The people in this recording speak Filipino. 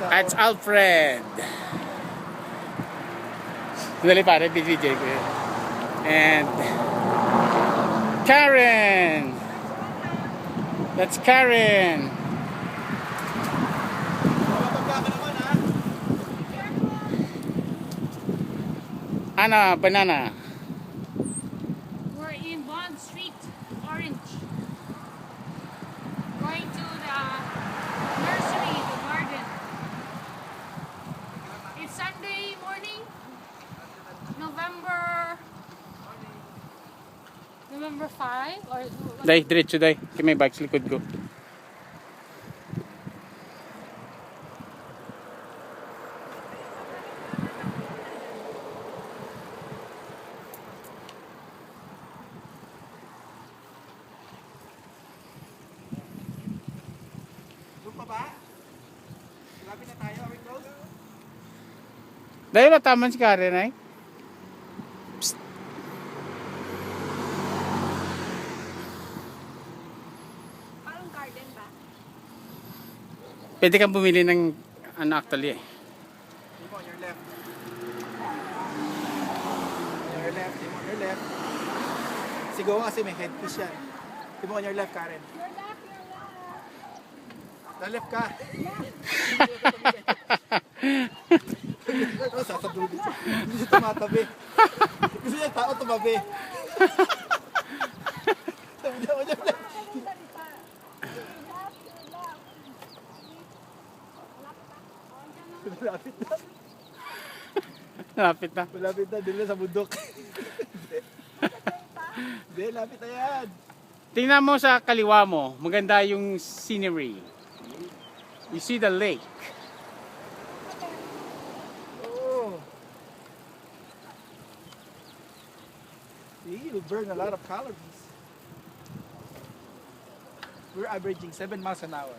That's Alfred. Dali pare, DJ ko yun. And Karen. That's Karen. Ana, banana. We're in Bond Street, Orange. Going to the nursery, the garden. It's Sunday morning, November 5 or Day, diretso day. Kaya may bike sa likod ko. Doon pa ba? Lapit na tayo, are we close? Dahil ba taman si Karen ay? Psst. parang garden ba? Pwede kang bumili ng ano actually eh. Timo on your left. On your left, Timo on your left. Sigaw kasi may headpiece yan. Timo on your left, Karen. The left ka. Sasadulit siya. Hindi siya tumatabi. Gusto niya tao tumabi. Sabi niya, on your left. Malapit na. Lapit na. Malapit na. Dili sa bundok. Hindi, lapit na yan. Tingnan mo sa kaliwa mo, maganda yung scenery. You see the lake. Oh. See, you'll burn a lot of calories. We're averaging 7 miles an hour.